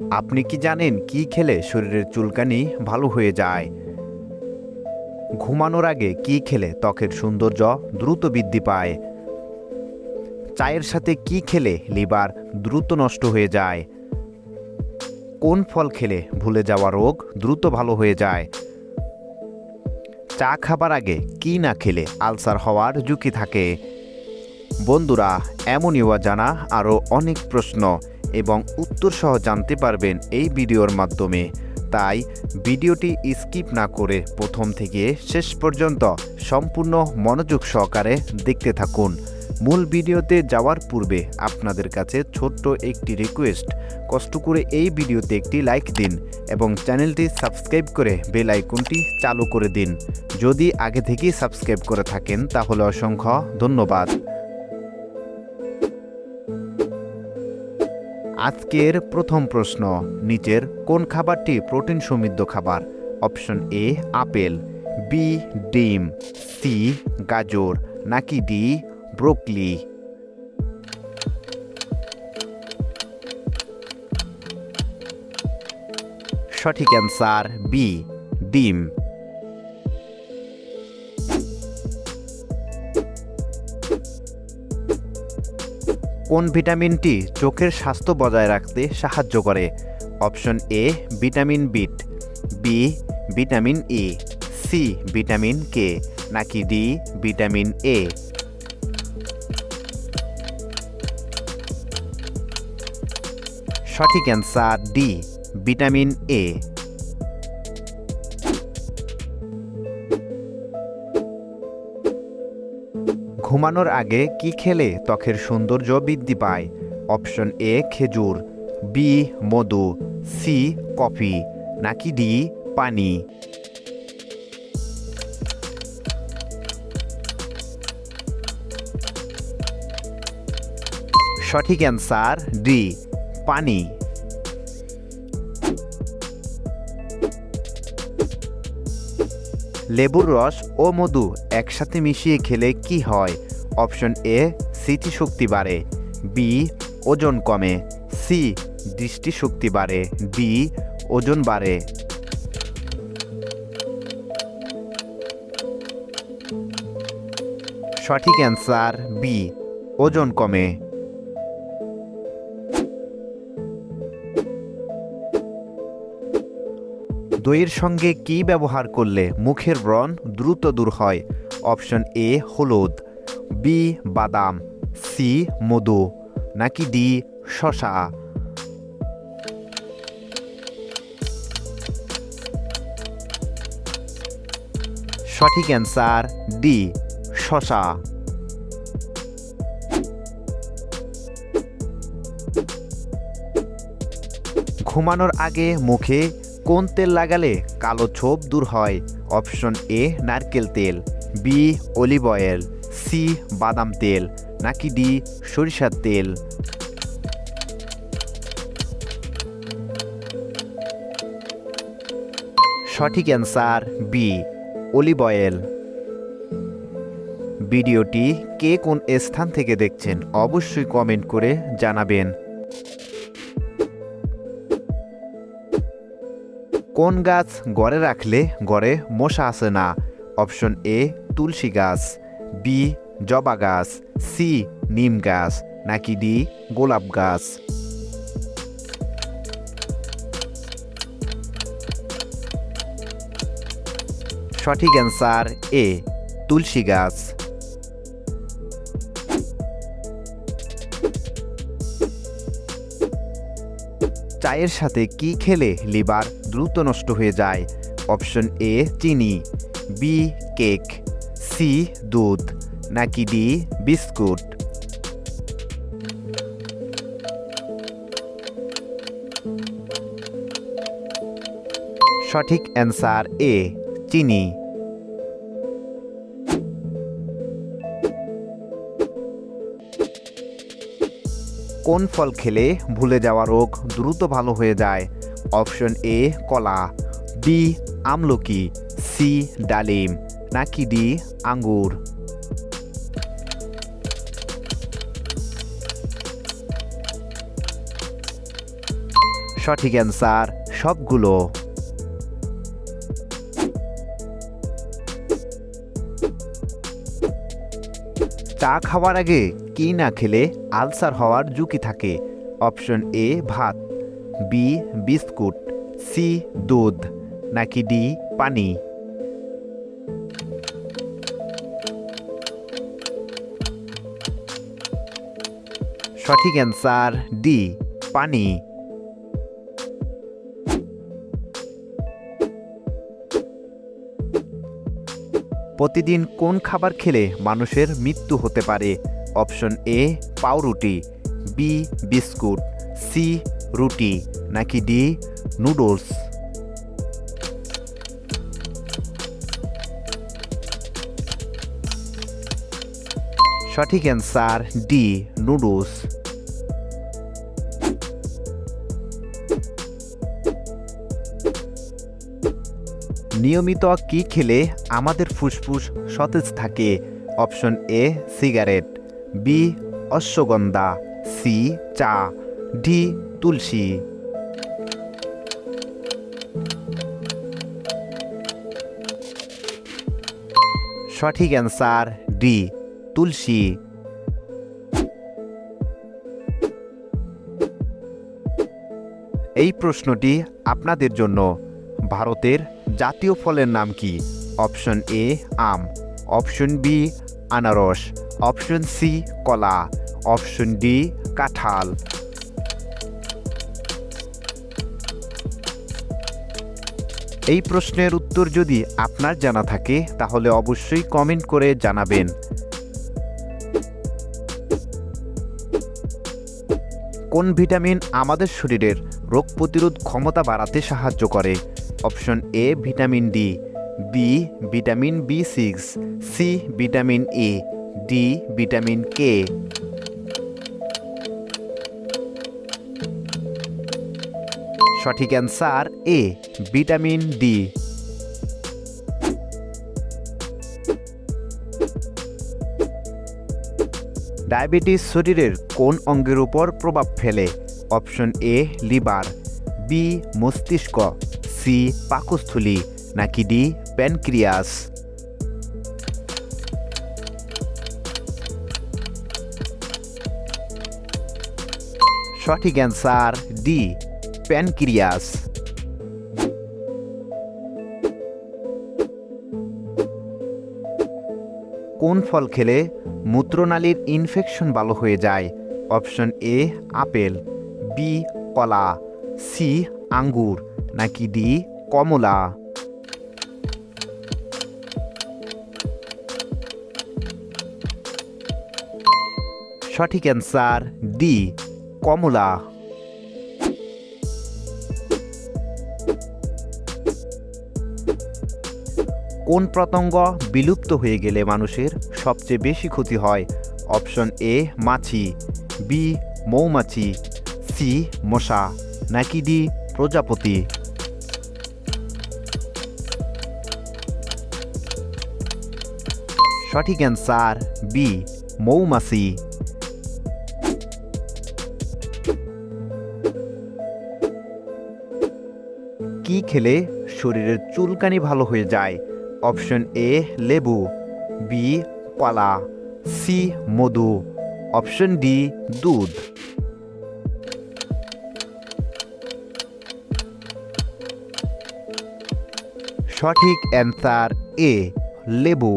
আপনি কি জানেন কি খেলে শরীরের চুলকানি ভালো হয়ে যায়? ঘুমানোর আগে কি খেলে ত্বকের সৌন্দর্য দ্রুত বৃদ্ধি পায়? চায়ের সাথে কি খেলে লিভার দ্রুত নষ্ট হয়ে যায়? কোন ফল খেলে ভুলে যাওয়া রোগ দ্রুত ভালো হয়ে যায়? চা খাবার আগে কি না খেলে আলসার হওয়ার ঝুঁকি থাকে? বন্ধুরা, এমনই জানা আরও অনেক প্রশ্ন এবং উত্তর সহ জানতে পারবেন এই ভিডিওর মাধ্যমে। তাই ভিডিওটি স্কিপ না করে প্রথম থেকে শেষ পর্যন্ত সম্পূর্ণ মনোযোগ সহকারে দেখতে থাকুন। মূল ভিডিওতে যাওয়ার পূর্বে আপনাদের কাছে ছোট্ট একটি রিকোয়েস্ট, কষ্ট করে এই ভিডিওতে একটি লাইক দিন এবং চ্যানেলটি সাবস্ক্রাইব করে বেল আইকনটি চালু করে দিন। যদি আগে থেকেই সাবস্ক্রাইব করে থাকেন তাহলে অসংখ্য ধন্যবাদ। আজকের প্রথম প্রশ্ন, নিচের কোন খাবারটি প্রোটিন সমৃদ্ধ খাবার? অপশন এ আপেল, বি ডিম, সি গাজর, নাকি ডি ব্রোকলি? সঠিক অ্যান্সার বি ডিম। কোন ভিটামিনটি চোখের স্বাস্থ্য বজায় রাখতে সাহায্য করে? অপশন এ ভিটামিন বিট, B vitamin E, C vitamin K, নাকি ডি ভিটামিন এ? সঠিক অ্যান্সার ডি ভিটামিন এ। ঘুমানোর আগে কি খেলে ত্বকের সৌন্দর্য বৃদ্ধি পায়? অপশন এ খেজুর, বি মধু, সি কফি, নাকি ডি পানি? সঠিক অ্যান্সার ডি পানি। লেবুর রস ও মধু একসাথে মিশিয়ে খেলে কি হয়? অপশন এ স্মৃতিশক্তি বাড়ে, বি ওজন কমে, সি দৃষ্টিশক্তি বাড়ে, ডি ওজন বাড়ে? সঠিক অ্যান্সার বি ওজন কমে। দইয়ের সঙ্গে কি ব্যবহার করলে মুখের ব্রণ দ্রুত দূর হয়? অপশন এ হলুদ, বি বাদাম, সি মধু, নাকি ডি শসা? সঠিক অ্যান্সার ডি শসা। ঘুমানোর আগে মুখে কোন তেল লাগালে কালো ছোপ দূর হয়? অপশন এ নারকেল তেল, বি অলিভ অয়েল, সি বাদাম তেল, নাকি ডি সরিষার তেল? সঠিক অ্যান্সার বি অলিভ অয়েল। ভিডিওটি কে কোন স্থান থেকে দেখছেন অবশ্যই কমেন্ট করে জানাবেন। কোন গাছ ঘরে রাখলে ঘরে মশা আসে না? অপশন এ তুলসী গাছ, বি জবা গাছ, সি নিম গাছ, নাকি ডি গোলাপ গাছ? সঠিক অ্যান্সার এ তুলসী গাছ। চায়ের সাথে কি খেলে লিভার দ্রুত নষ্ট হয়ে যায়? অপশন এ চিনি, বি কেক, সি দুধ, নাকি ডি বিস্কুট? সঠিক অ্যান্সার এ চিনি। কোন ফল খেলে ভুলে যাওয়া রোগ দ্রুত ভালো হয়ে যায়? অপশন এ কলা, বি আমলকি, সি ডালিম, নাকি ডি আঙ্গুর? সঠিক অ্যান্সার সবগুলো। চা খাওয়ার আগে কি না খেলে আলসার হওয়ার ঝুঁকি থাকে? অপশন এ ভাত, বি বিস্কুট, সি দুধ, নাকি ডি পানি? সঠিক অ্যান্সার ডি পানি। প্রতিদিন কোন খাবার খেলে মানুষের মৃত্যু হতে পারে? অপশন এ পাউরুটি, বি বিস্কুট, সি রুটি, নাকি ডি নুডলস? সঠিক অ্যান্সার ডি নুডলস। নিয়মিত কি খেলে আমাদের ফুসফুস সতেজ থাকে? Option A cigarette, B ashwagandha, C চা, ডি তুলসী? সঠিক অ্যান্সার ডি তুলসী। এই প্রশ্নটি আপনাদের জন্য। ভারতের জাতীয় ফলের নাম কি? অপশন এ আম, অপশন বি আনারস, অপশন সি কলা, অপশন ডি কাঁঠাল? এই প্রশ্নের উত্তর যদি আপনার জানা থাকে তাহলে অবশ্যই কমেন্ট করে জানাবেন। কোন ভিটামিন আমাদের শরীরের রোগ প্রতিরোধ ক্ষমতা বাড়াতে সাহায্য করে? Option A vitamin D, B vitamin বি6, C vitamin E, D vitamin K? সঠিক answer A vitamin D. Diabetes শরীরের কোন অঙ্গের উপর প্রভাব ফেলে? অপশন এ লিভার, বি মস্তিষ্ক, সি পাকস্থলী, নাকি ডি প্যানক্রিয়াস? সঠিক অ্যান্সার ডি প্যানক্রিয়াস। কোন ফল খেলে মূত্রনালীর ইনফেকশন ভালো হয়ে যায়? অপশন এ আপেল, বি কলা, সি আঙ্গুর, নাকি ডি কমলা? সঠিক অ্যান্সার ডি কমলা। কোন পতঙ্গ বিলুপ্ত হয়ে গেলে মানুষের সবচেয়ে বেশি ক্ষতি হয়? অপশন এ মাছি, বি মৌমাছি, সি মশা, নাকি ডি প্রজাপতি? সঠিক অ্যান্সার বি মৌমাছি। কি খেলে শরীরের চুলকানি ভালো হয়ে যায়? অপশন এ লেবু, বি কলা, সি মধু, অপশন ডি দুধ? সঠিক অ্যান্সার এ লেবু।